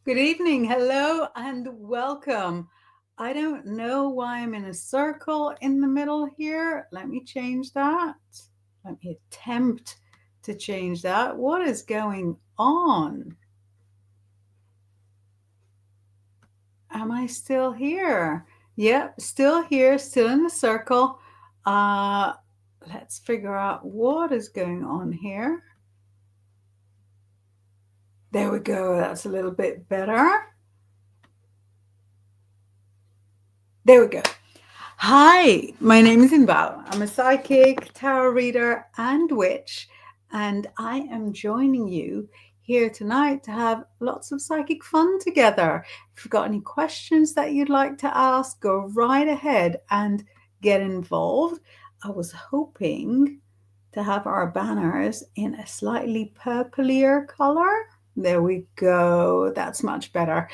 Good evening, hello, and welcome. I don't know why I'm in a circle in the middle here. Let me change that. Let me attempt to change that. What is going on? Am I still here? Yep, still here, still in the circle. Uh, let's figure out what is going on here. There we go. That's a little bit better. There we go. Hi, my name is Inbaal. I'm a psychic, tarot reader, and witch, and I am joining you here tonight to have lots of psychic fun together. If you've got any questions that you'd like to ask, go right ahead and get involved. I was hoping to have our banners in a slightly purplier color. There we go. That's much better.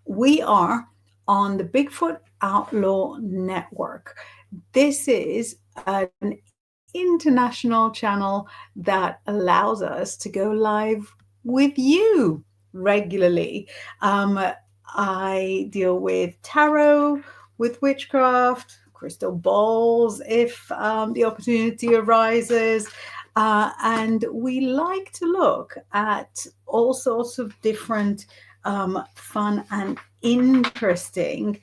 We are on the Bigfoot Outlaw Network. This is an international channel that allows us to go live with you regularly. I deal with tarot, with witchcraft, crystal balls if the opportunity arises. And we like to look at all sorts of different fun and interesting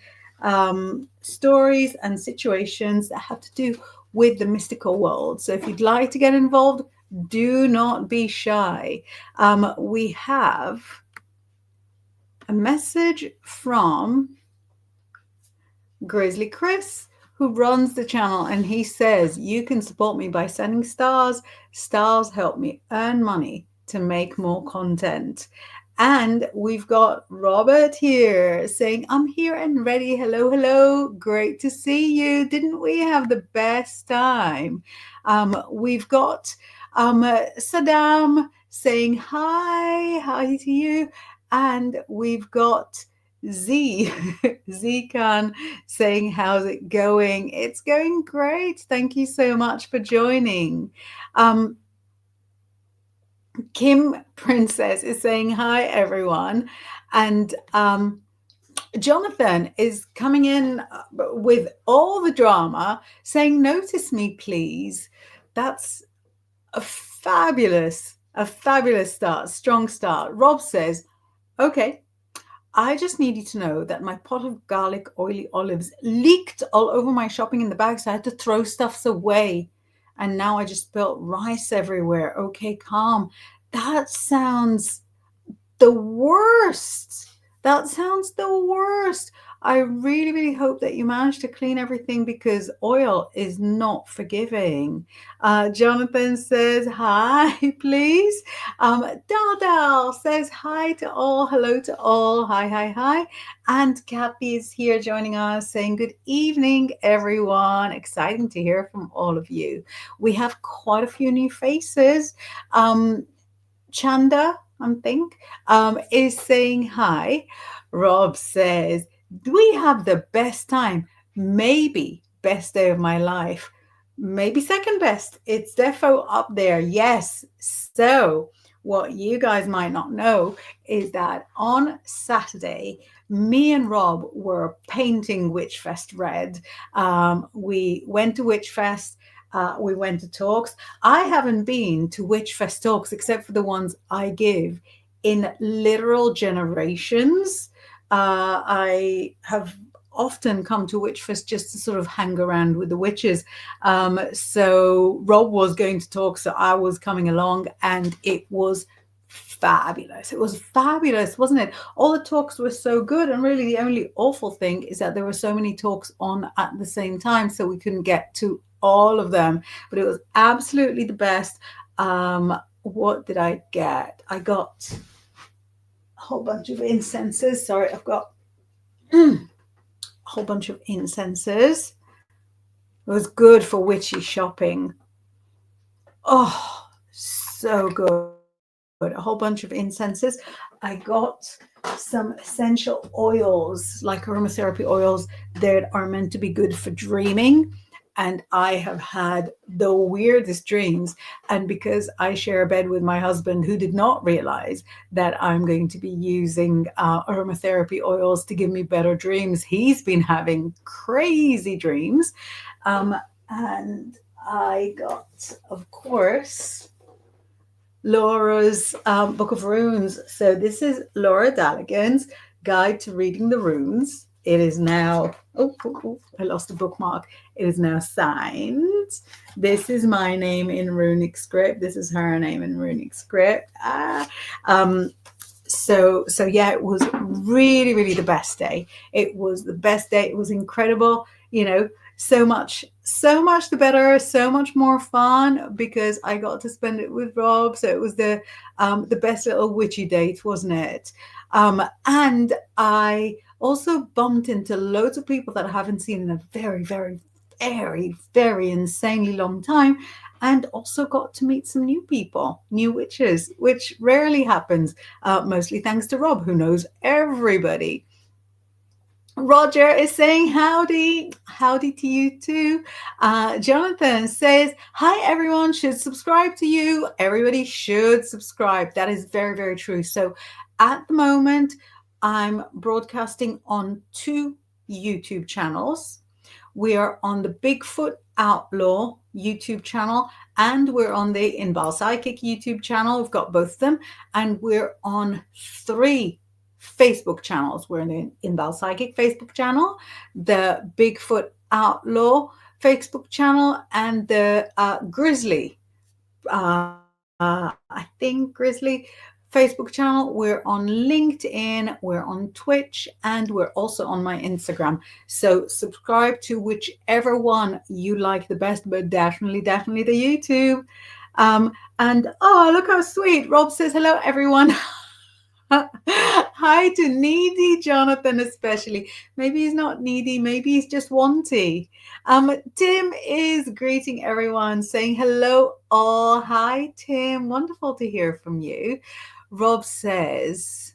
stories and situations that have to do with the mystical world. So if you'd like to get involved, do not be shy. We have a message from Grizzly Chris, who runs the channel, and he says, you can support me by sending stars. Stars help me earn money to make more content. And we've got Robert here saying, I'm here and ready. Hello, hello. Great to see you. Didn't we have the best time? We've got Saddam saying hi to you. And we've got Z Khan saying, how's it going? It's going great. Thank you so much for joining. Kim Princess is saying hi, everyone. And Jonathan is coming in with all the drama saying, notice me, please. That's a fabulous start, strong start. Rob says, okay, I just needed to know that my pot of garlic oily olives leaked all over my shopping in the bag, so I had to throw stuffs away. And now I just spilled rice everywhere. Okay, calm. That sounds the worst. That sounds the worst. I really, really hope that you manage to clean everything because oil is not forgiving. Jonathan says, hi, please. Dal says, hi to all. Hello to all. Hi, hi, hi. And Kathy is here joining us saying, good evening, everyone. Exciting to hear from all of you. We have quite a few new faces. Chanda, I think, is saying hi. Rob says, do we have the best time? Maybe best day of my life. Maybe second best. It's defo up there. Yes. So what you guys might not know is that on Saturday, me and Rob were painting Witchfest red. We went to Witchfest. We went to talks. I haven't been to Witchfest talks except for the ones I give in literal generations. I have often come to Witchfest just to sort of hang around with the witches. So Rob was going to talk, so I was coming along, and it was fabulous. It was fabulous, wasn't it? All the talks were so good, and really the only awful thing is that there were so many talks on at the same time, so we couldn't get to all of them, but it was absolutely the best. What did I get? I got a whole bunch of incenses. Sorry, I've got a whole bunch of incenses. It was good for witchy shopping. Oh, so good. A whole bunch of incenses. I got some essential oils, like aromatherapy oils that are meant to be good for dreaming. and I have had the weirdest dreams. And because I share a bed with my husband, who did not realize that I'm going to be using aromatherapy oils to give me better dreams, he's been having crazy dreams. And I got, of course, Laura's Book of Runes. So this is Laura Daligan's Guide to Reading the Runes. It is now, I lost a bookmark. It is now signed. This is my name in runic script. This is her name in runic script. So yeah, it was really, really the best day. It was the best day. It was incredible. So much the better, so much more fun because I got to spend it with Rob. So it was the best little witchy date, wasn't it? And I also bumped into loads of people that I haven't seen in a very, very, very, very insanely long time, and also got to meet some new people, new witches, which rarely happens, mostly thanks to Rob, who knows everybody. Roger is saying howdy. Howdy to you too. Jonathan says, hi, everyone should subscribe to you. Everybody should subscribe. That is very, very true. So at the moment, I'm broadcasting on 2 YouTube channels. We are on the Bigfoot Outlaw YouTube channel, and we're on the Inbaal Psychic YouTube channel. We've got both of them, and we're on 3 Facebook channels. We're in the Inbaal Psychic Facebook channel, the Bigfoot Outlaw Facebook channel, and the Grizzly, I think Grizzly Facebook channel. We're on LinkedIn, we're on Twitch, and we're also on my Instagram. So subscribe to whichever one you like the best, but definitely the YouTube. And oh, look how sweet. Rob says, hello, everyone. Hi to needy Jonathan, especially. Maybe he's not needy, maybe he's just wanty. Tim is greeting everyone, saying hello all. Hi, Tim. Wonderful to hear from you. Rob says,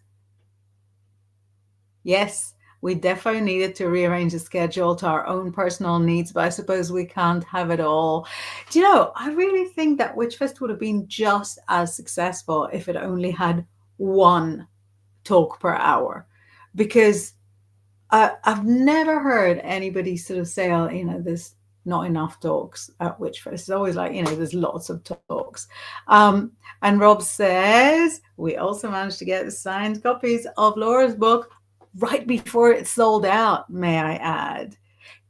yes, we definitely needed to rearrange the schedule to our own personal needs, but I suppose we can't have it all. Do you know, I really think that Witchfest would have been just as successful if it only had one talk per hour, because I've never heard anybody sort of say, oh, there's not enough talks at Witchfest. It's always like, there's lots of talks. And Rob says, we also managed to get signed copies of Laura's book right before it sold out, may I add.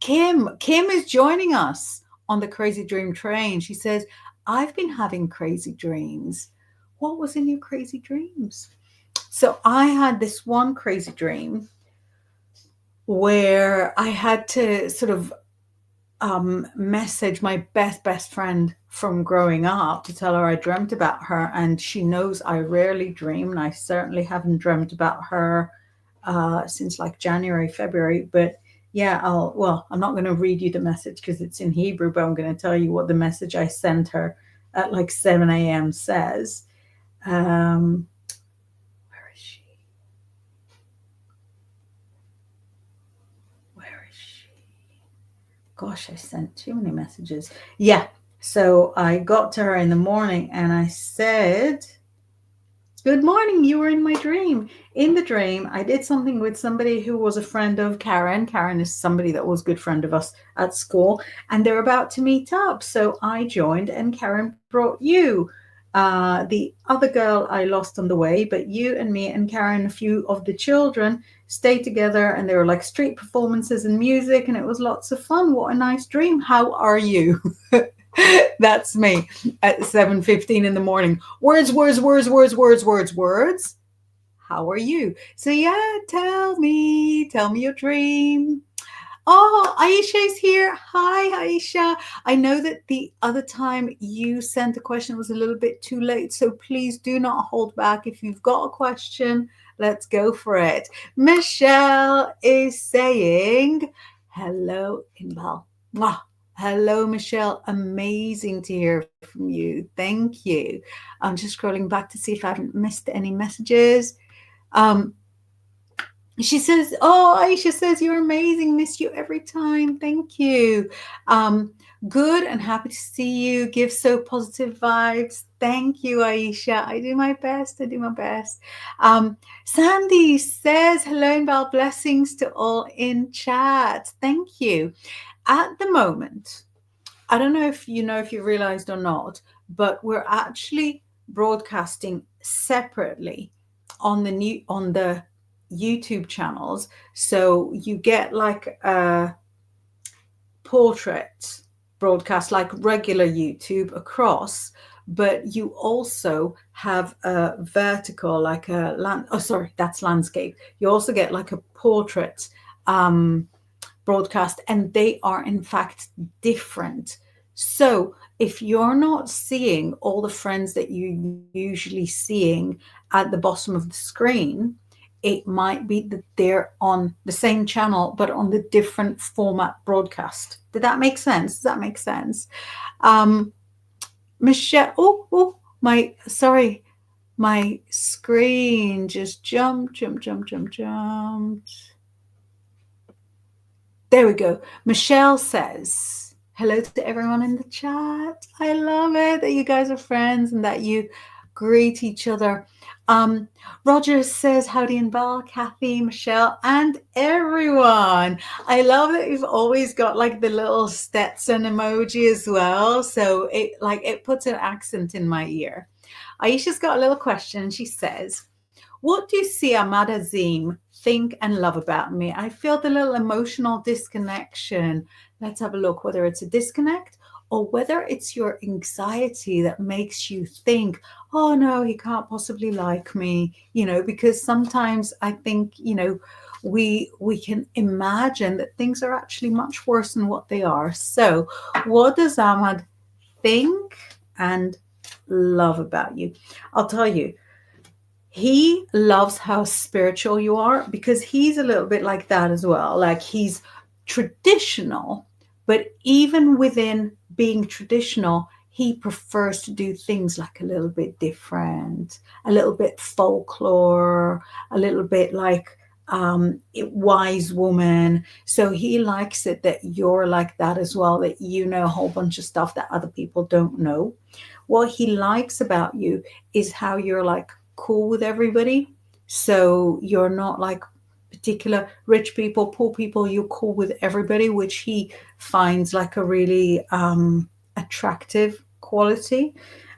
Kim is joining us on the Crazy Dream train. She says, I've been having crazy dreams. What was in your crazy dreams? So I had this one crazy dream where I had to sort of message my best friend from growing up to tell her I dreamt about her, and she knows I rarely dream, and I certainly haven't dreamt about her since like January, February. But yeah, I'm not going to read you the message because it's in Hebrew, but I'm going to tell you what the message I sent her at like 7 a.m. says. Gosh, I sent too many messages. Yeah. So I got to her in the morning and I said, good morning, you were in my dream. In the dream, I did something with somebody who was a friend of Karen. Karen is somebody that was a good friend of us at school, and they're about to meet up. So I joined and Karen brought you. The other girl I lost on the way, but you and me and Karen, a few of the children, stayed together, and there were like street performances and music, and it was lots of fun. What a nice dream. How are you? That's me at 7:15 in the morning. Words. How are you? So yeah, tell me your dream. Oh, Aisha is here. Hi, Aisha. I know that the other time you sent a question was a little bit too late, so please do not hold back. If you've got a question, let's go for it. Michelle is saying, hello, Inbaal. Mwah. Hello, Michelle. Amazing to hear from you. Thank you. I'm just scrolling back to see if I haven't missed any messages. She says, oh, Aisha says, you're amazing. Miss you every time. Thank you. Good and happy to see you. Give so positive vibes. Thank you, Aisha. I do my best. I do my best. Sandy says, hello, Inbaal. Blessings to all in chat. Thank you. At the moment, I don't know if you realized or not, but we're actually broadcasting separately on the YouTube channels. So you get like a portrait broadcast like regular YouTube across, but you also have a vertical, like a that's landscape. You also get like a portrait broadcast, and they are in fact different. So if you're not seeing all the friends that you're usually seeing at the bottom of the screen, it might be that they're on the same channel but on the different format broadcast. Did that make sense? Does that make sense? Michelle, my screen just jumped. There we go. Michelle says, hello to everyone in the chat. I love it that you guys are friends and that you greet each other. Roger says, howdy Inbaal, Kathy, Michelle, and everyone. I love that you've always got like the little Stetson emoji as well. So it puts an accent in my ear. Aisha's got a little question. She says, what do you see Ahmad Azim think and love about me? I feel the little emotional disconnection. Let's have a look whether it's a disconnect or whether it's your anxiety that makes you think, oh no, he can't possibly like me, because sometimes I think, we can imagine that things are actually much worse than what they are. So what does Ahmad think and love about you? I'll tell you. He loves how spiritual you are because he's a little bit like that as well. Like he's traditional, but even within being traditional, he prefers to do things like a little bit different, a little bit folklore, a little bit like wise woman. So he likes it that you're like that as well, that you know a whole bunch of stuff that other people don't know. What he likes about you is how you're like cool with everybody. So you're not like particular rich people, poor people, you're cool with everybody, which he finds like a really attractive quality.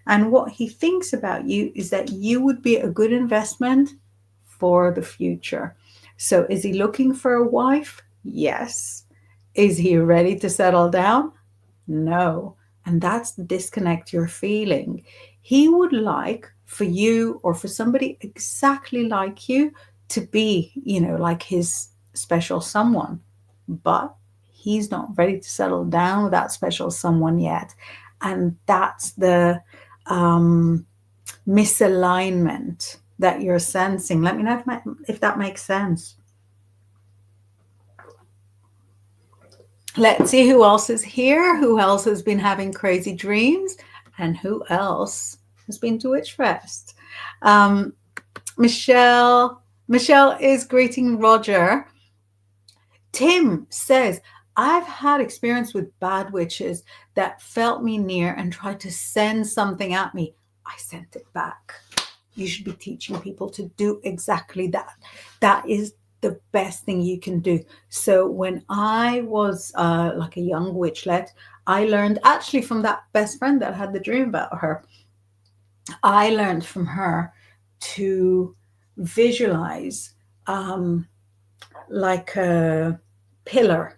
And what he thinks about you is that you would be a good investment for the future. So is he looking for a wife? Yes. Is he ready to settle down? No. And that's the disconnect you're feeling. He would like for you or for somebody exactly like you to be, like his special someone. But he's not ready to settle down with that special someone yet. And that's the misalignment that you're sensing. Let me know if that makes sense. Let's see who else is here, who else has been having crazy dreams, and who else has been to Witchfest. Michelle is greeting Roger. Tim says, I've had experience with bad witches that felt me near and tried to send something at me. I sent it back. You should be teaching people to do exactly that. That is the best thing you can do. So when I was like a young witchlet, I learned actually from that best friend that had the dream about her. I learned from her to visualize like a pillar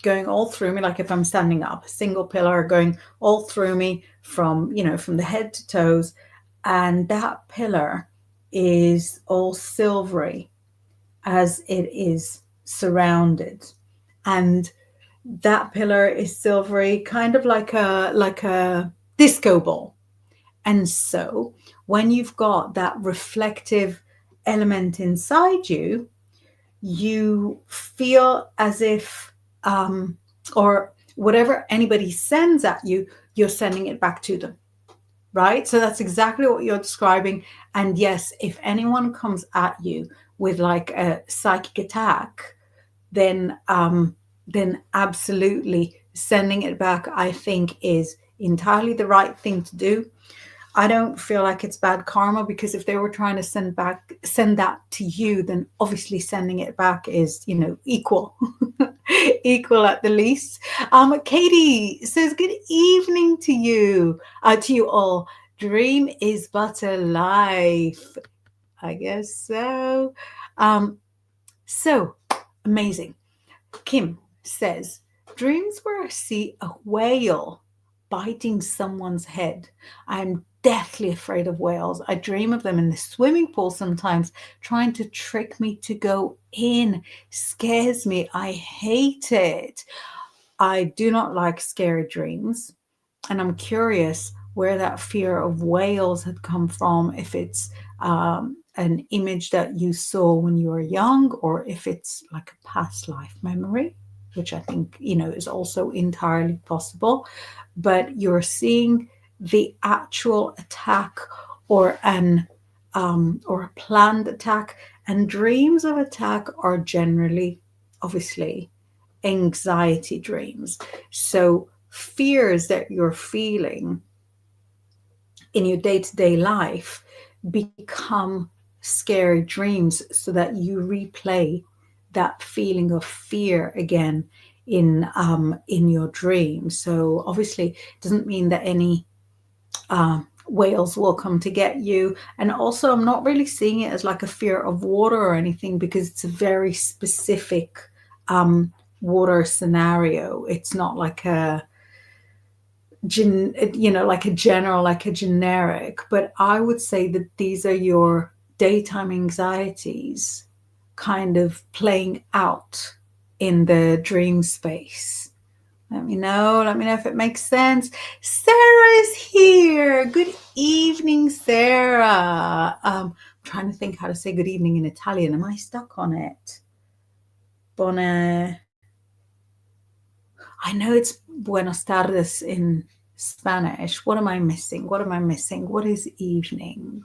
going all through me, like if I'm standing up, a single pillar going all through me from the head to toes. And that pillar is all silvery as it is surrounded. And that pillar is silvery, kind of like a disco ball. And so when you've got that reflective element inside you, you feel as if, or whatever anybody sends at you, you're sending it back to them. Right? So that's exactly what you're describing. And yes, if anyone comes at you with like a psychic attack, then absolutely Sending it back, I think, is entirely the right thing to do. I don't feel like it's bad karma, because if they were trying to send that to you, then obviously sending it back is, equal, equal at the least. Katie says, "Good evening to you all. Dream is but a life." I guess so. So amazing. Kim says, "Dreams where I see a whale biting someone's head. I'm deathly afraid of whales. I dream of them in the swimming pool sometimes, trying to trick me to go in. Scares me. I hate it. I do not like scary dreams. And I'm curious where that fear of whales had come from, if it's an image that you saw when you were young, or if it's like a past life memory, which I think, is also entirely possible. But you're seeing the actual attack, or or a planned attack. And dreams of attack are generally, obviously, anxiety dreams. So fears that you're feeling in your day-to-day life become scary dreams, so that you replay that feeling of fear again in your dream. So obviously it doesn't mean that any whales will come to get you. And also, I'm not really seeing it as like a fear of water or anything, because it's a very specific water scenario. It's not like like a general, like a generic. But I would say that these are your daytime anxieties kind of playing out in the dream space. Let me know if it makes sense. Sarah is here. Good evening, Sarah. I'm trying to think how to say good evening in Italian. Am I stuck on it? Buona. I know it's buenos tardes in Spanish. What am I missing? What is evening?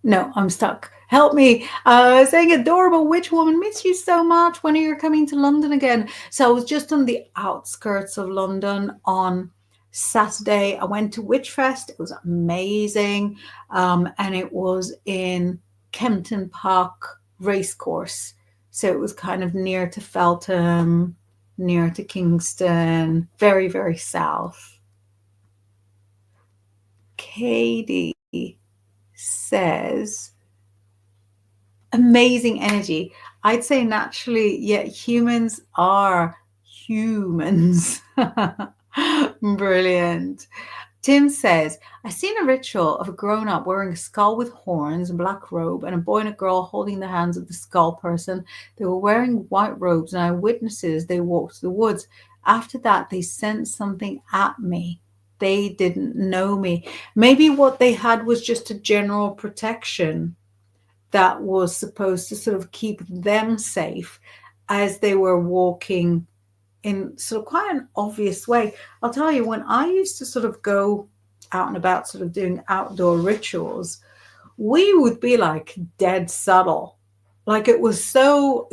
No, I'm stuck. Help me. Saying adorable witch woman, miss you so much. When are you coming to London again? So I was just on the outskirts of London on Saturday. I went to Witchfest. It was amazing. And it was in Kempton Park Racecourse. So it was kind of near to Feltham, near to Kingston, very, very south. Katie says, amazing energy. I'd say naturally, yeah, humans are humans. Brilliant. Tim says, "I seen a ritual of a grown-up wearing a skull with horns, a black robe, and a boy and a girl holding the hands of the skull person. They were wearing white robes, and I witnessed as they walked to the woods. After that, they sent something at me. They didn't know me. Maybe what they had was just a general protection that was supposed to sort of keep them safe as they were walking in sort of quite an obvious way. I'll tell you, when I used to sort of go out and about sort of doing outdoor rituals, we would be like dead subtle. Like it was so,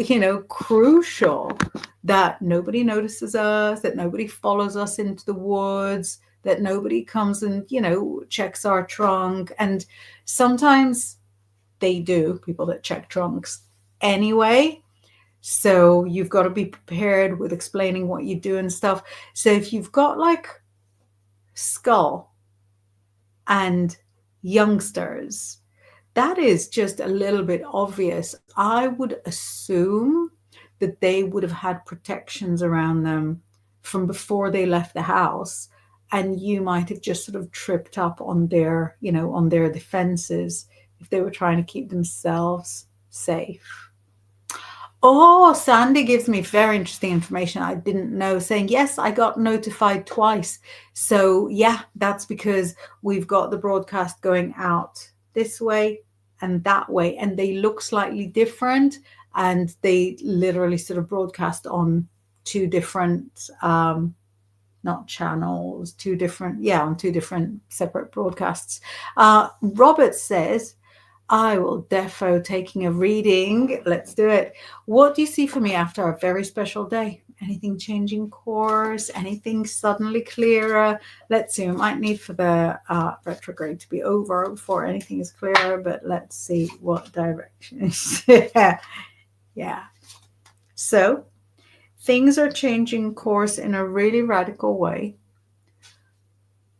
crucial that nobody notices us, that nobody follows us into the woods, that nobody comes and, checks our trunk. And sometimes they do, people that check trunks anyway. So you've got to be prepared with explaining what you do and stuff. So if you've got like skull and youngsters, that is just a little bit obvious. I would assume that they would have had protections around them from before they left the house. And you might have just sort of tripped up on their, on their defenses if they were trying to keep themselves safe. Oh, Sandy gives me very interesting information I didn't know, saying, yes, I got notified twice. So yeah, that's because we've got the broadcast going out this way and that way, and they look slightly different, and they literally sort of broadcast on two different, not channels, on two different separate broadcasts. Robert says, I will defo taking a reading. Let's do it. What do you see for me after a very special day? Anything changing course? Anything suddenly clearer? Let's see. I might need for the retrograde to be over before anything is clearer, but let's see what direction. Yeah. Yeah. So things are changing course in a really radical way.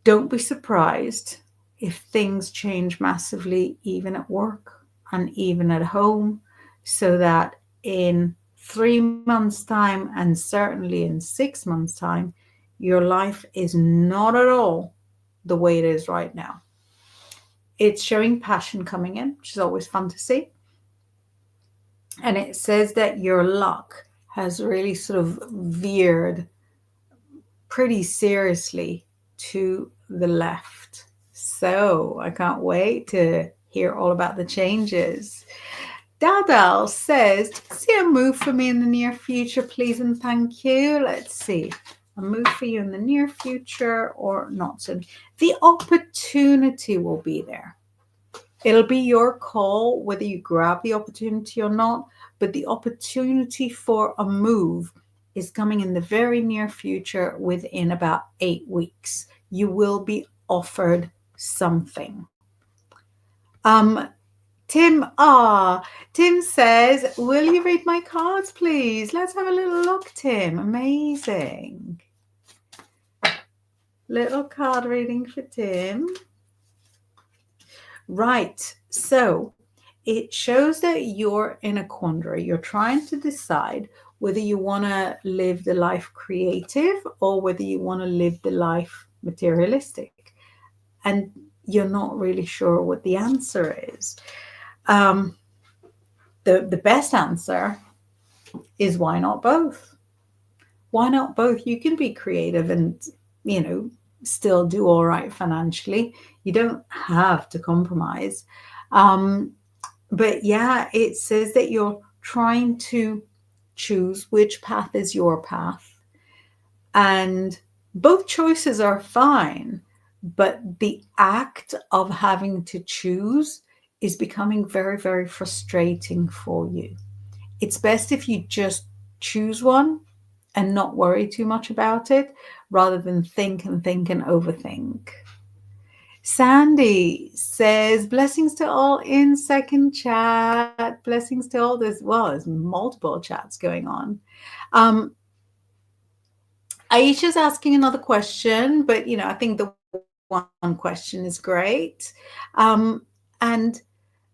Don't be surprised if things change massively, even at work and even at home, so that in 3 months' time, and certainly in 6 months' time, your life is not at all the way it is right now. It's showing passion coming in, which is always fun to see. And it says that your luck has really sort of veered pretty seriously to the left. So I can't wait to hear all about the changes. Dadal says, see a move for me in the near future, please and thank you. Let's see. A move for you in the near future or not so. The opportunity will be there. It'll be your call whether you grab the opportunity or not, but the opportunity for a move is coming in the very near future within about 8 weeks. You will be offered something. Tim says, will you read my cards, please? Let's have a little look, Tim. Amazing. Little card reading for Tim. Right. So it shows that you're in a quandary. You're trying to decide whether you want to live the life creative or whether you want to live the life materialistic. And you're not really sure what the answer is. The best answer is why not both? Why not both? You can be creative and, still do all right financially. You don't have to compromise. But yeah, it says that you're trying to choose which path is your path. And both choices are fine, but the act of having to choose is becoming very, very frustrating for you. It's best if you just choose one and not worry too much about it rather than think and overthink. Sandy says, blessings to all in second chat. Blessings to all this. Well, there's multiple chats going on. Aisha's asking another question, but, I think the one question is great. And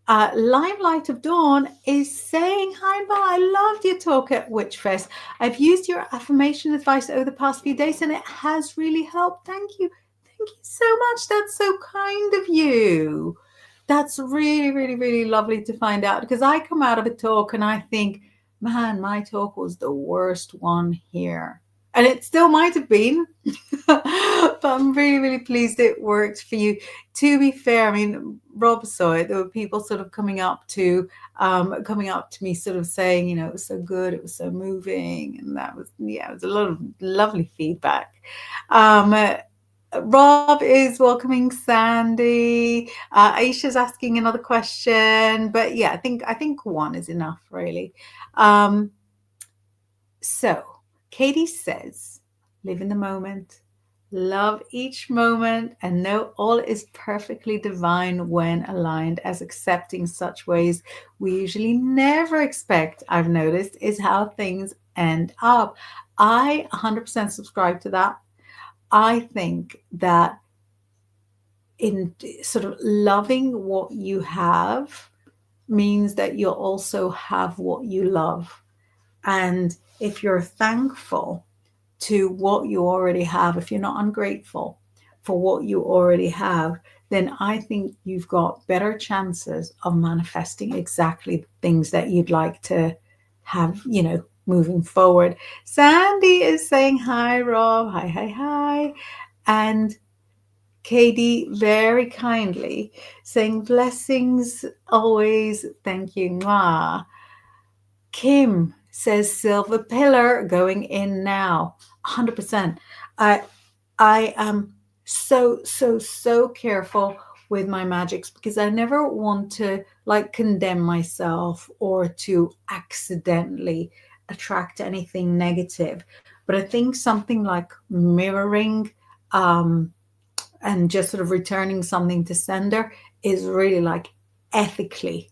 Live Light of Dawn is saying, hi, Inbaal, I loved your talk at Witchfest. I've used your affirmation advice over the past few days and it has really helped. Thank you. Thank you so much. That's so kind of you. That's really, really, really lovely to find out because I come out of a talk and I think, man, my talk was the worst one here. And it still might have been, but I'm really, really pleased it worked for you. To be fair, I mean, Rob saw it. There were people sort of coming up to me, sort of saying, it was so good, it was so moving, and that was, it was a lot of lovely feedback. Rob is welcoming Sandy. Aisha's asking another question, but yeah, I think one is enough, really. So Katie says, live in the moment, love each moment, and know all is perfectly divine when aligned, as accepting such ways we usually never expect, I've noticed, is how things end up. I 100% subscribe to that. I think that in sort of loving what you have means that you'll also have what you love. And if you're thankful to what you already have, if you're not ungrateful for what you already have, then I think you've got better chances of manifesting exactly the things that you'd like to have, moving forward. Sandy is saying, hi, Rob. Hi, hi, hi. And Katie very kindly saying, blessings always. Thank you. Mwah. Kim says, silver pillar going in now. 100%. I am so careful with my magics, because I never want to like condemn myself or to accidentally attract anything negative. But I think something like mirroring and just sort of returning something to sender is really like ethically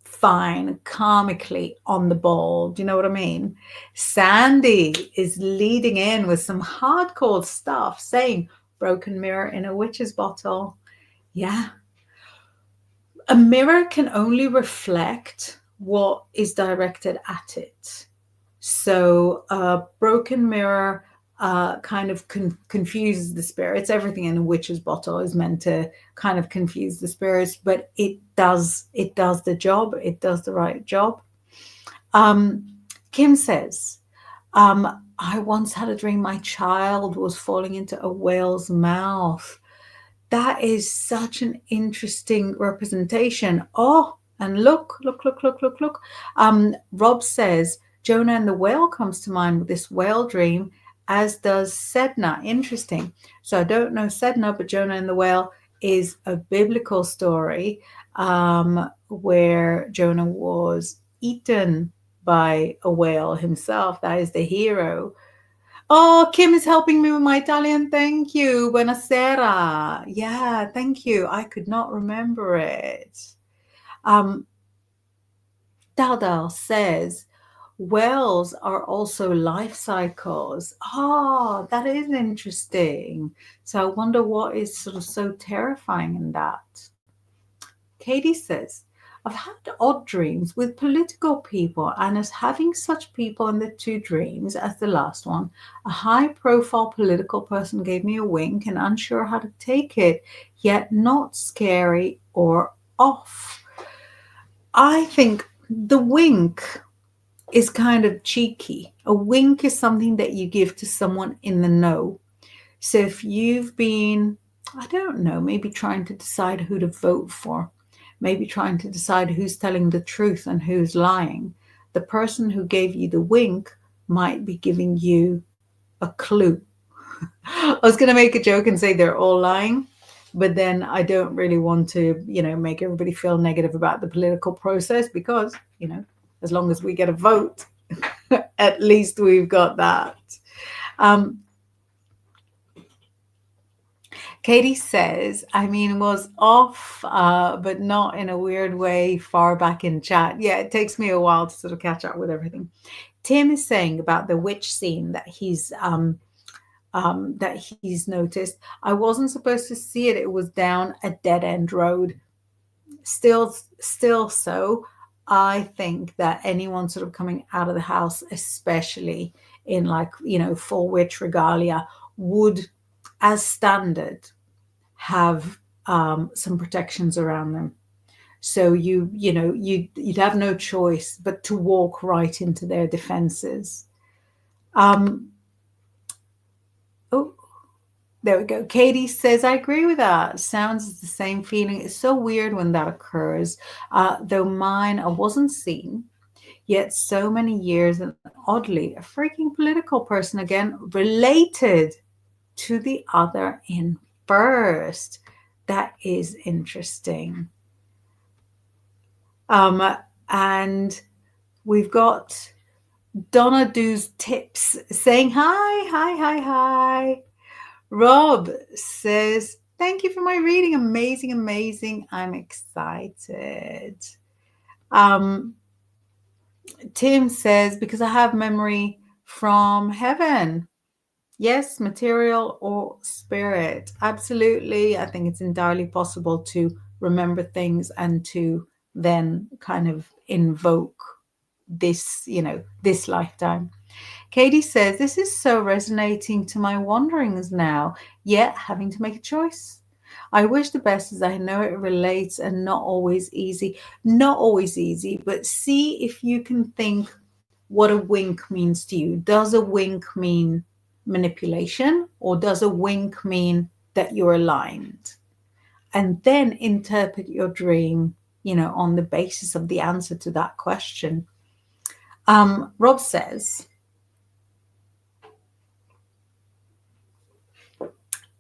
fine, karmically on the ball. Do you know what I mean? Sandy is leading in with some hardcore stuff, saying broken mirror in a witch's bottle. Yeah. A mirror can only reflect what is directed at it. So a broken mirror kind of confuses the spirits. Everything in a witch's bottle is meant to kind of confuse the spirits, but it does the job. It does the right job. Kim says, I once had a dream my child was falling into a whale's mouth. That is such an interesting representation. Oh, and look. Rob says, Jonah and the whale comes to mind with this whale dream, as does Sedna. Interesting. So I don't know Sedna, but Jonah and the whale is a biblical story where Jonah was eaten by a whale himself. That is the hero. Oh, Kim is helping me with my Italian. Thank you. Buonasera. Yeah, thank you. I could not remember it. Daldal says, wells are also life cycles. Oh, that is interesting. So I wonder what is sort of so terrifying in that. Katie says, I've had odd dreams with political people, and as having such people in the two dreams as the last one, a high-profile political person gave me a wink and unsure how to take it, yet not scary or off. I think the wink is kind of cheeky. A wink is something that you give to someone in the know. So if you've been, I don't know, maybe trying to decide who to vote for, maybe trying to decide who's telling the truth and who's lying, the person who gave you the wink might be giving you a clue. I was going to make a joke and say they're all lying, but then I don't really want to, make everybody feel negative about the political process, because, as long as we get a vote, at least we've got that. Katie says, was off, but not in a weird way, far back in chat. Yeah, it takes me a while to sort of catch up with everything. Tim is saying about the witch scene that he's noticed. I wasn't supposed to see it. It was down a dead end road. Still so. I think that anyone sort of coming out of the house, especially in full witch regalia, would, as standard, have some protections around them. So you'd have no choice but to walk right into their defenses. There we go. Katie says, I agree with that. Sounds the same feeling. It's so weird when that occurs. Though mine, I wasn't seen, yet so many years, and oddly, a freaking political person again, related to the other in first. That is interesting. And we've got Donna Do's Tips saying hi. Rob says, thank you for my reading. Amazing. I'm excited. Tim says, because I have memory from heaven. Yes, material or spirit. Absolutely. I think it's entirely possible to remember things and to then kind of invoke this, this lifetime. Katie says, this is so resonating to my wanderings now, yet having to make a choice. I wish the best, as I know it relates and not always easy. Not always easy, but see if you can think what a wink means to you. Does a wink mean manipulation, or does a wink mean that you're aligned? And then interpret your dream, on the basis of the answer to that question. Rob says,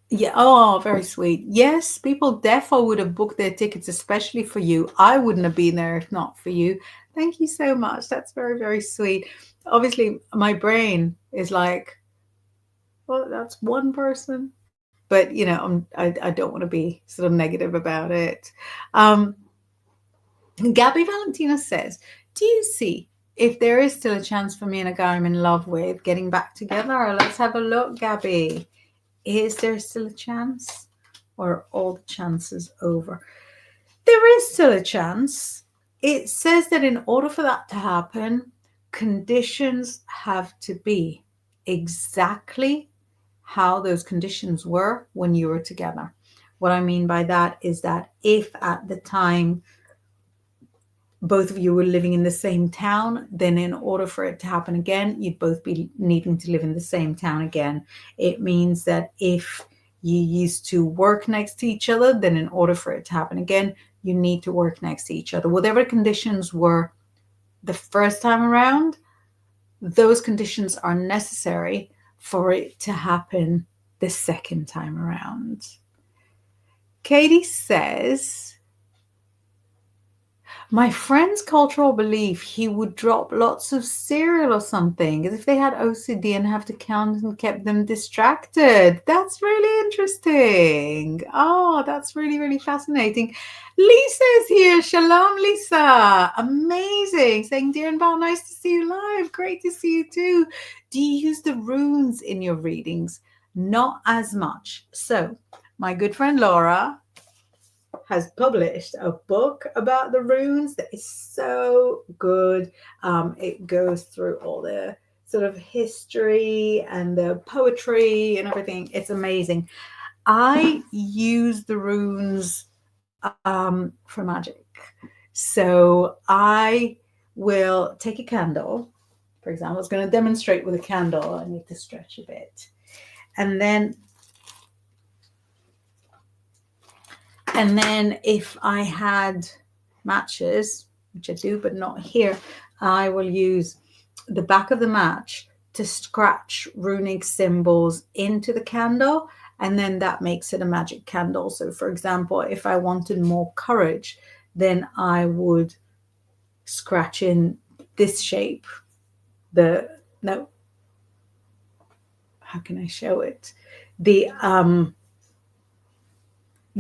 Yeah. Oh, very sweet. Yes, people defo would have booked their tickets, especially for you. I wouldn't have been there if not for you. Thank you so much. That's very, very sweet. Obviously, my brain is like, well, that's one person. But I don't want to be sort of negative about it. Um, Gabby Valentina says, "Do you see if there is still a chance for me and a guy I'm in love with getting back together?" Let's have a look, Gabby. Is there still a chance, or are all the chances over? There is still a chance. It says that in order for that to happen, conditions have to be exactly how those conditions were when you were together. What I mean by that is that if at the time both of you were living in the same town, then in order for it to happen again, you'd both be needing to live in the same town again. It means that if you used to work next to each other, then in order for it to happen again, you need to work next to each other. Whatever conditions were the first time around, those conditions are necessary for it to happen the second time around. Katie says, my friend's cultural belief he would drop lots of cereal or something, as if they had OCD and have to count and kept them distracted. That's really interesting. Oh, that's really, really fascinating. Lisa is here. Shalom, Lisa. Amazing. Saying, dear Inbaal, nice to see you live. Great to see you too. Do you use the runes in your readings? Not as much. So, my good friend Laura has published a book about the runes that is so good. It goes through all the sort of history and the poetry and everything. It's amazing. I use the runes for magic. So I will take a candle. For example, I was going to demonstrate with a candle. I need to stretch a bit. And then if I had matches, which I do, but not here, I will use the back of the match to scratch runic symbols into the candle. And then that makes it a magic candle. So for example, if I wanted more courage, then I would scratch in this shape. No, how can I show it? The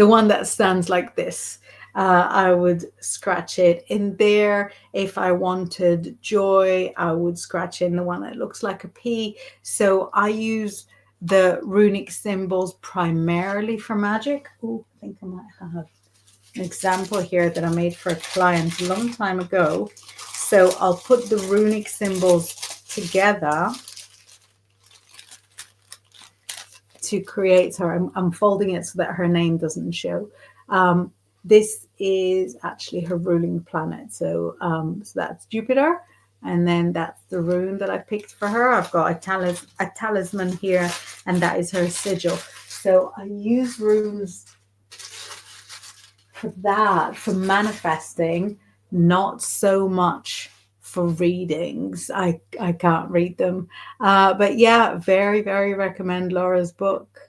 one that stands like this. I would scratch it in there. If I wanted joy, I would scratch in the one that looks like a P. So I use the runic symbols primarily for magic. Oh, I think I might have an example here that I made for a client a long time ago. So I'll put the runic symbols together to create her. I'm folding it so that her name doesn't show. This is actually her ruling planet. So that's Jupiter. And then that's the rune that I picked for her. I've got a talisman here, and that is her sigil. So I use runes for that, for manifesting, not so much for readings. I can't read them. But yeah, very, very recommend Laura's book.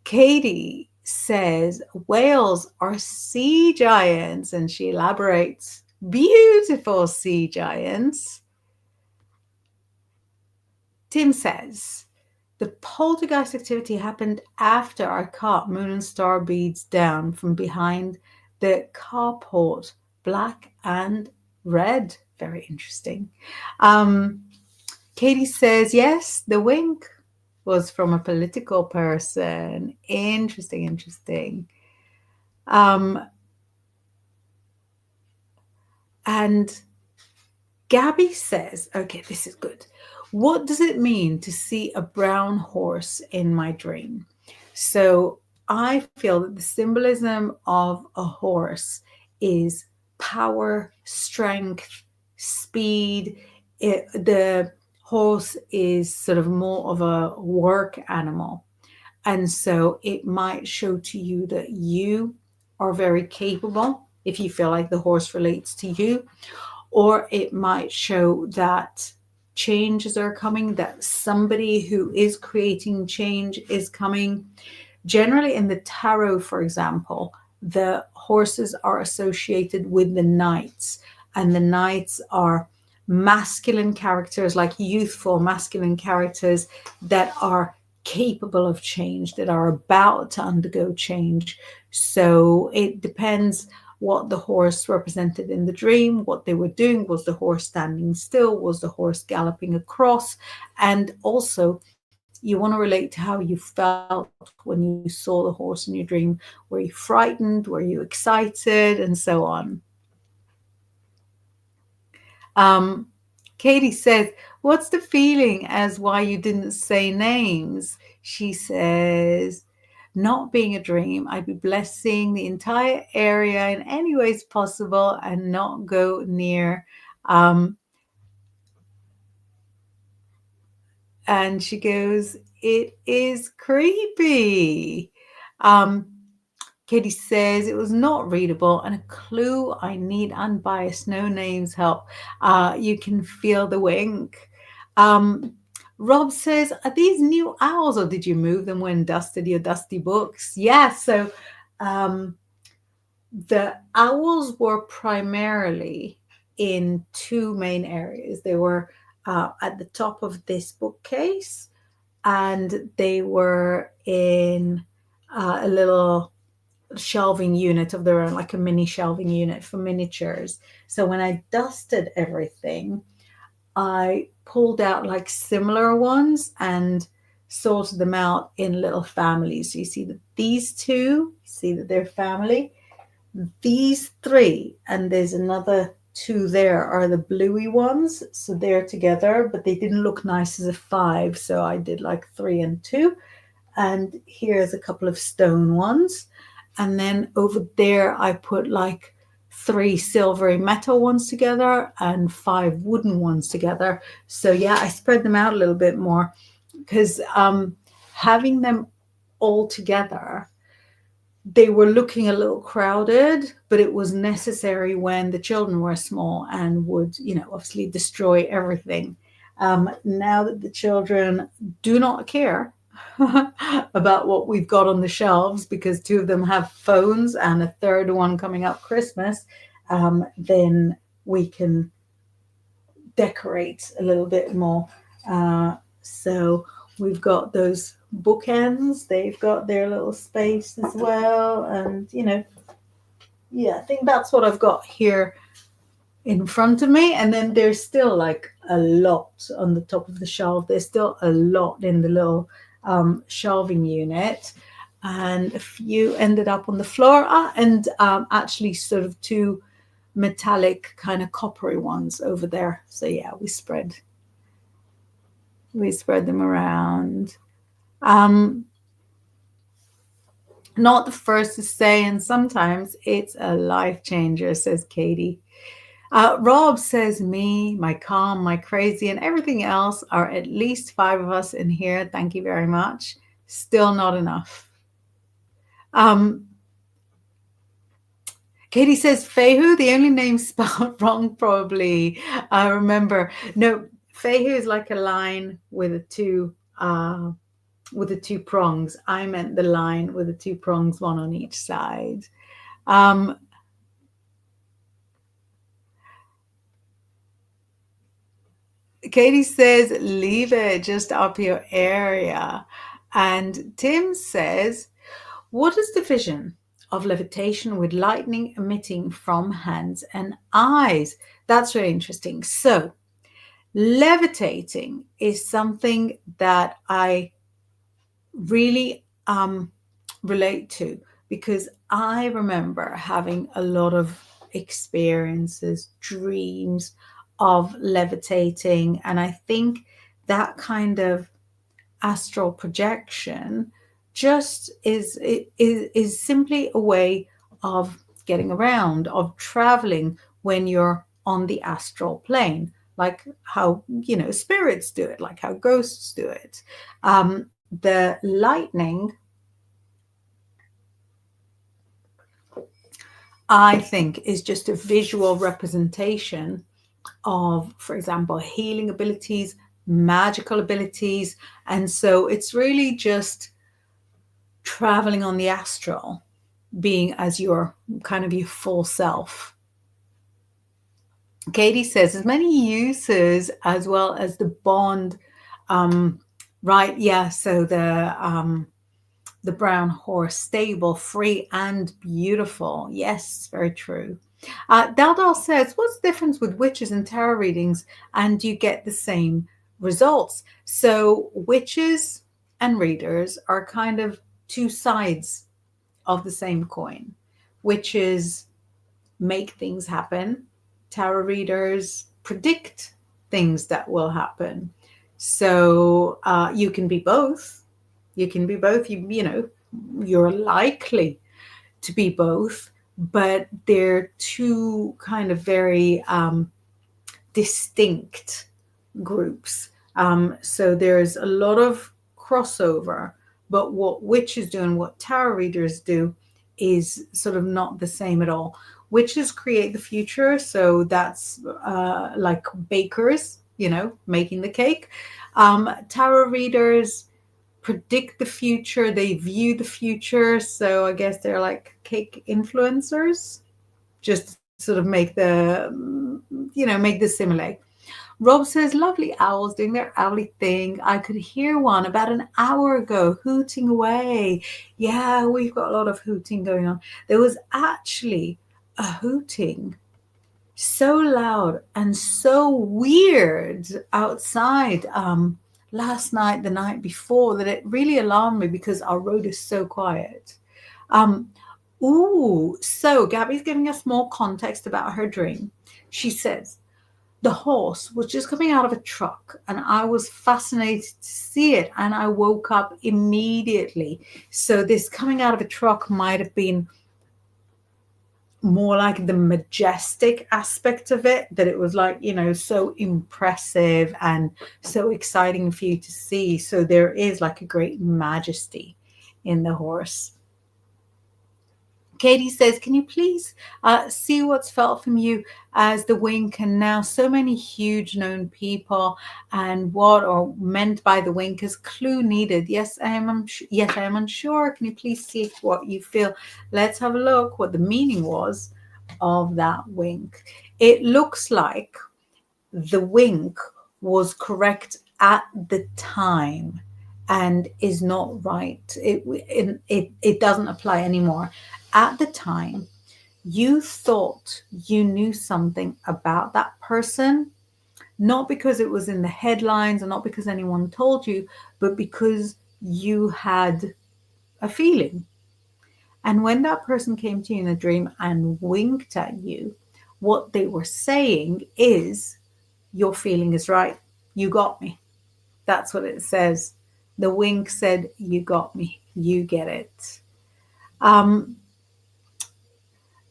Katie says whales are sea giants, and she elaborates, beautiful sea giants. Tim says the poltergeist activity happened after I caught moon and star beads down from behind the carport, black and red. Very interesting. Katie says, yes, the wink was from a political person. Interesting, interesting. And Gabby says, okay, this is good. What does it mean to see a brown horse in my dream? So I feel that the symbolism of a horse is power, strength, speed. The horse is sort of more of a work animal. And so it might show to you that you are very capable if you feel like the horse relates to you, or it might show that changes are coming, that somebody who is creating change is coming. Generally, in the tarot, for example, the horses are associated with the knights, and the knights are masculine characters, like youthful masculine characters that are capable of change, that are about to undergo change. So it depends what the horse represented in the dream, what they were doing. Was the horse standing still? Was the horse galloping across? And also, you want to relate to how you felt when you saw the horse in your dream. Were you frightened? Were you excited? And so on. Um, Katie says, what's the feeling as why you didn't say names? She says, not being a dream, I'd be blessing the entire area in any ways possible and not go near. Um, and she goes, it is creepy. Um, Katie says it was not readable and a clue I need unbiased, no names help. You can feel the wink. Um, Rob says, are these new owls or did you move them when dusted your dusty books? Yeah, so um, the owls were primarily in two main areas. They were at the top of this bookcase, and they were in a little shelving unit of their own, like a mini shelving unit for miniatures. So when I dusted everything, I pulled out like similar ones and sorted them out in little families. So you see that these two, see that they're family. These three, and there's another two there, are the bluey ones. So they're together, but they didn't look nice as a five. So I did like 3 and 2. And here's a couple of stone ones. And then over there, I put like 3 silvery metal ones together and 5 wooden ones together. So yeah, I spread them out a little bit more because having them all together, they were looking a little crowded, but it was necessary when the children were small and would, obviously destroy everything. Now that the children do not care about what we've got on the shelves because 2 of them have phones and a third one coming up Christmas, then we can decorate a little bit more. So we've got those bookends. They've got their little space as well. And, yeah, I think that's what I've got here in front of me. And then there's still like a lot on the top of the shelf. There's still a lot in the little shelving unit. And a few ended up on the floor. And actually sort of 2 metallic kind of coppery ones over there. So yeah, we spread them around. Not the first to say, and sometimes it's a life changer, says Katie. Rob says, me, my calm, my crazy, and everything else are at least 5 of us in here. Thank you very much. Still not enough. Katie says, Fehu, the only name spelled wrong, probably. I remember. No, Fehu is like a line with the 2 prongs. I meant the line with the 2 prongs, one on each side. Katie says, leave it just up your area. And Tim says, what is the vision of levitation with lightning emitting from hands and eyes? That's really interesting. So levitating is something that I really relate to because I remember having a lot of experiences, dreams of levitating. And I think that kind of astral projection just is simply a way of getting around, of traveling when you're on the astral plane, like how spirits do it, like how ghosts do it. The lightning, I think, is just a visual representation of, for example, healing abilities, magical abilities. And so it's really just traveling on the astral, being as your kind of your full self. Katie says, as many uses as well as the bond. Right, yeah. So the brown horse, stable, free, and beautiful. Yes, very true. Daldal says, what's the difference with witches and tarot readings? And do you get the same results? So witches and readers are kind of two sides of the same coin. Witches make things happen. Tarot readers predict things that will happen. So you can be both. You can be both. You know, you're likely to be both, but they're two kind of very distinct groups. So there's a lot of crossover, but what witches do and what tarot readers do is sort of not the same at all. Witches create the future, so that's like bakers, you know, making the cake. Tarot readers predict the future, they view the future, so I guess they're like cake influencers, just sort of make the, you know, make the simile. Rob says, lovely owls doing their owly thing. I could hear one about an hour ago hooting away. Yeah, we've got a lot of hooting going on. There was actually a hooting so loud and so weird outside last night, the night before, that it really alarmed me because our road is so quiet. So Gabby's giving us more context about her dream. She says, the horse was just coming out of a truck and I was fascinated to see it and I woke up immediately. So this coming out of a truck might have been more like the majestic aspect of it, that it was like, you know, so impressive and so exciting for you to see. So there is like a great majesty in the horse. Katie says, can you please see what's felt from you as the wink and now so many huge known people, and what are meant by the wink as clue needed? Yes, I am unsure. Can you please see what you feel? Let's have a look what the meaning was of that wink. It looks like the wink was correct at the time and is not right. It doesn't apply anymore. At the time, you thought you knew something about that person, not because it was in the headlines or not because anyone told you, but because you had a feeling. And when that person came to you in a dream and winked at you, what they were saying is, your feeling is right. You got me. That's what it says. The wink said, you got me. You get it.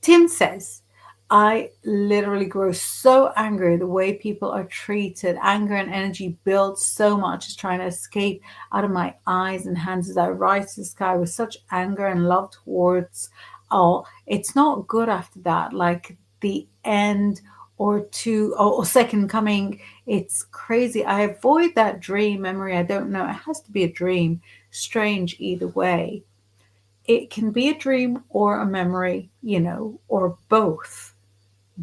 Tim says, I literally grow so angry the way people are treated. Anger and energy builds so much, is trying to escape out of my eyes and hands as I rise to the sky with such anger and love towards all. It's not good after that, like the end or two or second coming. It's crazy. I avoid that dream memory. I don't know. It has to be a dream. Strange either way. It can be a dream or a memory, you know, or both.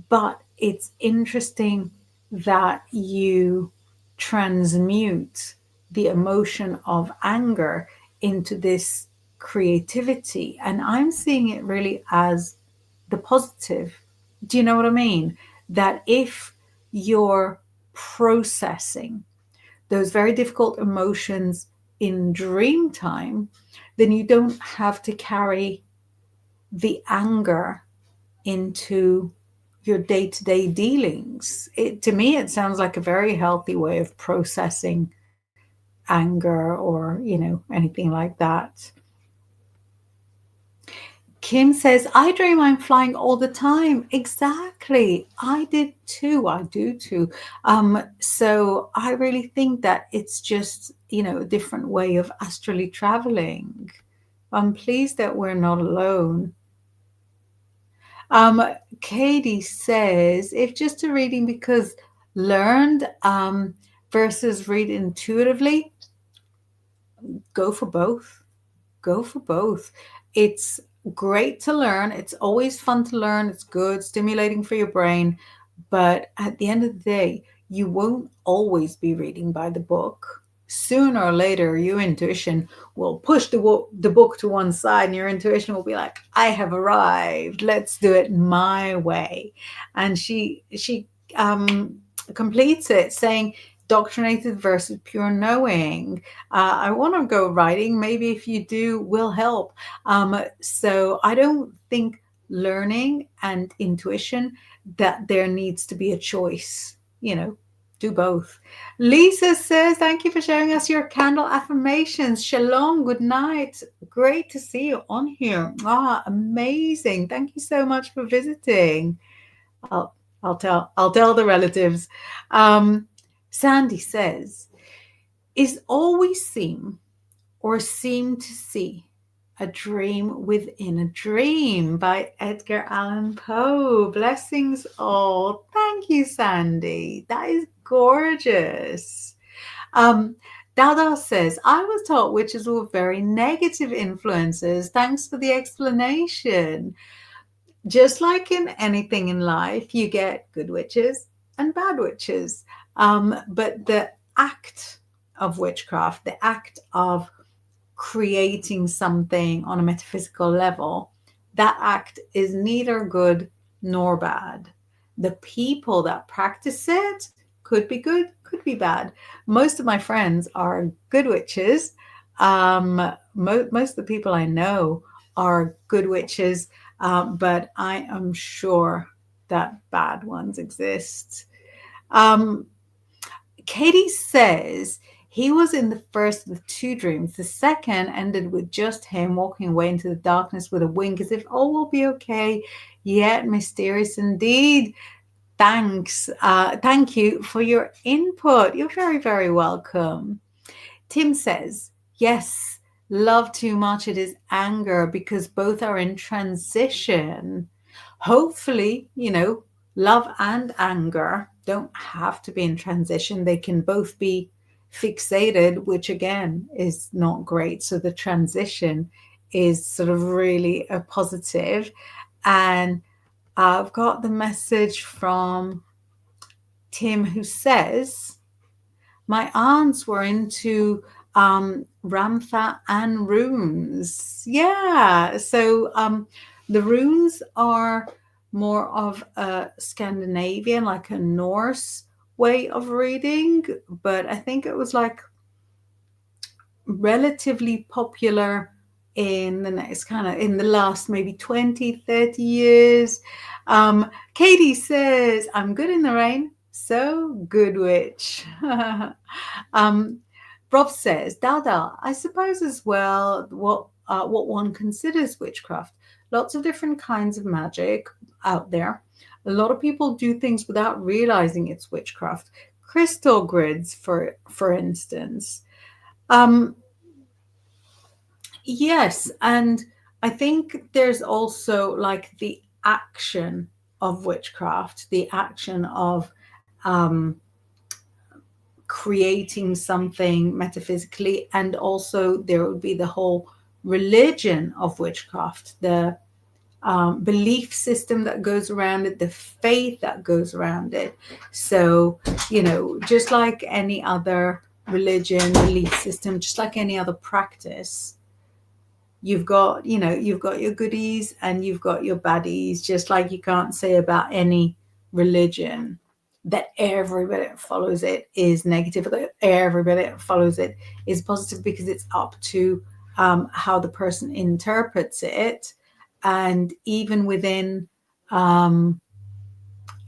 But it's interesting that you transmute the emotion of anger into this creativity. And I'm seeing it really as the positive. Do you know what I mean? That if you're processing those very difficult emotions in dream time, then you don't have to carry the anger into your day-to-day dealings. To me, it sounds like a very healthy way of processing anger or, you know, anything like that. Kim says, I dream I'm flying all the time. Exactly. I did too. I do too. So I really think that it's just, you know, a different way of astrally traveling. I'm pleased that we're not alone. Katie says, if just a reading because learned versus read intuitively, go for both. go for both. It's great to learn. It's always fun to learn. It's good, stimulating for your brain. But at the end of the day, you won't always be reading by the book. Sooner or later, your intuition will push the book to one side, and your intuition will be like, "I have arrived. Let's do it my way." And she completes it saying, "Doctrinated versus pure knowing." I want to go writing. Maybe if you do, will help. So I don't think learning and intuition, that there needs to be a choice, do both. Lisa says, thank you for showing us your candle affirmations. Shalom, good night. Great to see you on here. Amazing. Thank you so much for visiting. I'll tell the relatives. Sandy says, is all we seem or seem to see a dream within a dream, by Edgar Allan Poe. Blessings all. Thank you, Sandy. That is gorgeous. Dada says, I was taught witches were very negative influences. Thanks for the explanation. Just like in anything in life, you get good witches and bad witches. But the act of witchcraft, the act of creating something on a metaphysical level, that act is neither good nor bad. The people that practice it could be good, could be bad. Most of my friends are good witches. Most of the people I know are good witches, but I am sure that bad ones exist. Katie says he was in the first of the two dreams. The second ended with just him walking away into the darkness with a wink, as if all will be okay. Yet mysterious indeed. Thanks. Thank you for your input. You're very, very welcome. Tim says, yes, love too much. It is anger, because both are in transition. Hopefully, love and anger don't have to be in transition. They can both be fixated, which again is not great. So the transition is sort of really a positive. And I've got the message from Tim, who says, my aunts were into Ramtha and runes. Yeah. So the runes are more of a Scandinavian, like a Norse way of reading, but I think it was like relatively popular in the last maybe 20, 30 years. Katie says, I'm good in the rain, so good witch. Rob says, Dada, I suppose as well what one considers witchcraft. Lots of different kinds of magic out there. A lot of people do things without realizing it's witchcraft. Crystal grids, for instance. Yes, and I think there's also like the action of witchcraft, the action of creating something metaphysically, and also there would be the whole religion of witchcraft, the belief system that goes around it, the faith that goes around it. So, just like any other religion, belief system, just like any other practice, you've got your goodies and you've got your baddies, just like you can't say about any religion that everybody that follows it is negative, that everybody that follows it is positive, because it's up to how the person interprets it. And even within, I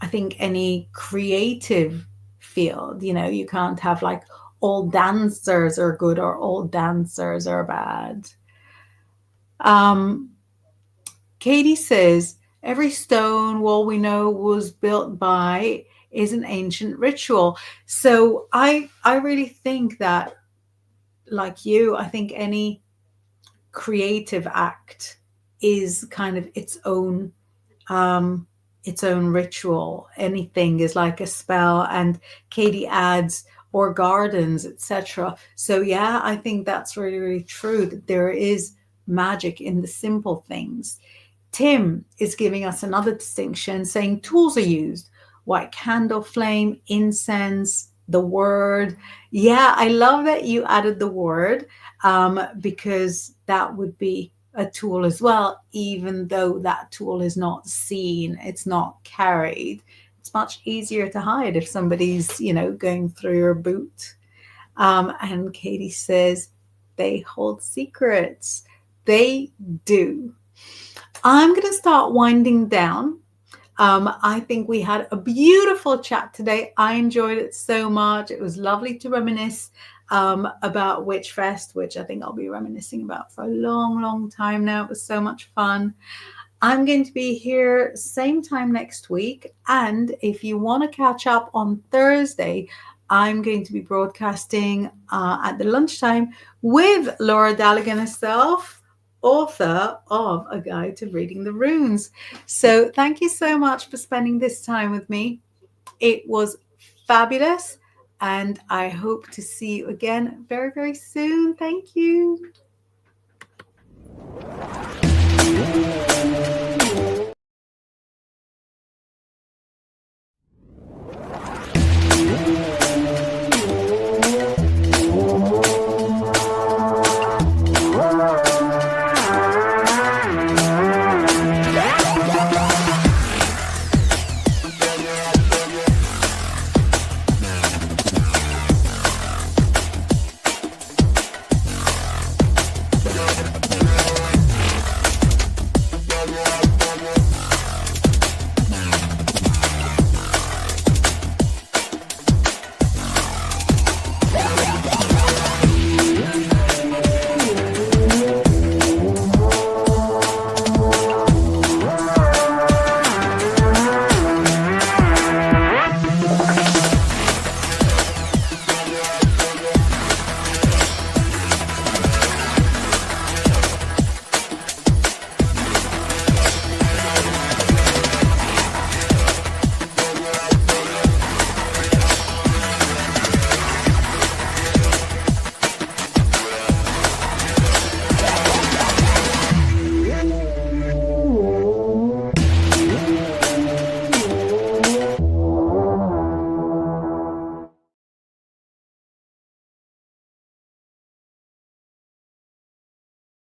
think, any creative field, you can't have like all dancers are good or all dancers are bad. Katie says, every stone wall we know was built by is an ancient ritual. So I really think that, like you, I think any creative act is kind of its own ritual. Anything is like a spell, and Katie adds, or gardens, etc. So yeah, I think that's really, really true, that there is magic in the simple things. Tim is giving us another distinction, saying tools are used: white candle flame, incense, the word. Yeah, I love that you added the word, because that would be a tool as well, even though that tool is not seen, it's not carried. It's much easier to hide if somebody's, going through your boot. And Katie says, they hold secrets. They do. I'm going to start winding down. I think we had a beautiful chat today. I enjoyed it so much. It was lovely to reminisce about Witchfest, which I think I'll be reminiscing about for a long, long time now. It was so much fun. I'm going to be here same time next week. And if you want to catch up on Thursday, I'm going to be broadcasting at the lunchtime with Laura Daligan herself, author of A Guide to Reading the Runes. So thank you so much for spending this time with me. It was fabulous. And I hope to see you again very, very soon. Thank you.